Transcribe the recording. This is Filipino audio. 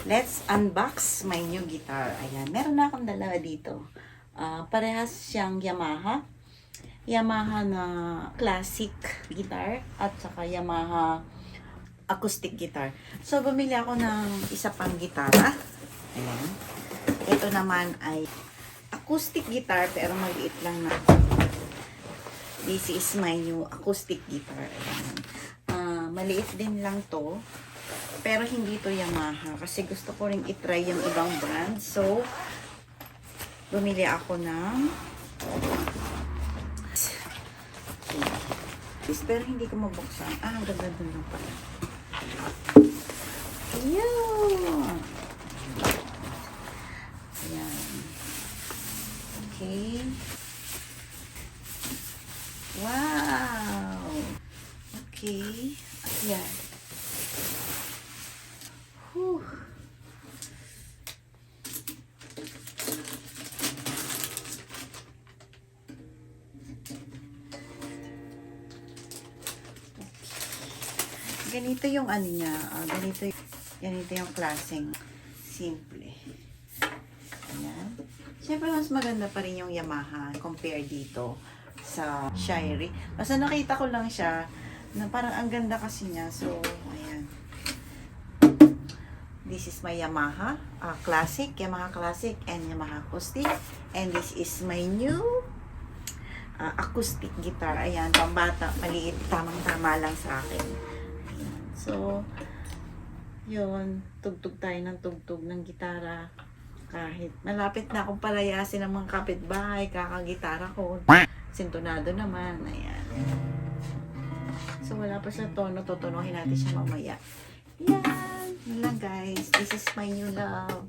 Let's unbox my new guitar. Ayan, meron na akong dalawa dito. Parehas siyang Yamaha. Yamaha na classic guitar at saka Yamaha acoustic guitar. So, bumili ako ng isa pang gitara. Ayan. Ito naman ay acoustic guitar pero maliit lang na. This is my new acoustic guitar. Ayan. Maliit din lang to. Pero hindi to Yamaha kasi gusto ko ring itry yung ibang brand. So, bumili ako ng pero hindi ko mabuksan. Ang ganda dun lang pala. Ayan. Ayan. Okay. Wow. Okay. Ayan. Whew. Ganito yung ano niya, ganito yung klaseng simple. Ayan. Siyempre, mas maganda pa rin yung Yamaha compare dito sa Shirey. Basta nakita ko lang siya na parang ang ganda kasi niya. So, ayan. This is my Yamaha Classic, Yamaha Classic and Yamaha Acoustic. And this is my new acoustic guitar. Ayan, pambata, maliit, tamang-tama lang sa akin. Ayan. So, yun, tugtog tayo ng tugtog ng gitara. Kahit malapit na akong palayasin ng mga kapitbahay, kakagitara ko. Sintonado naman. Ayan. So, wala pa sa tono. Tutunuhin natin siya mamaya. Yan. Yun lang guys. This is my new love.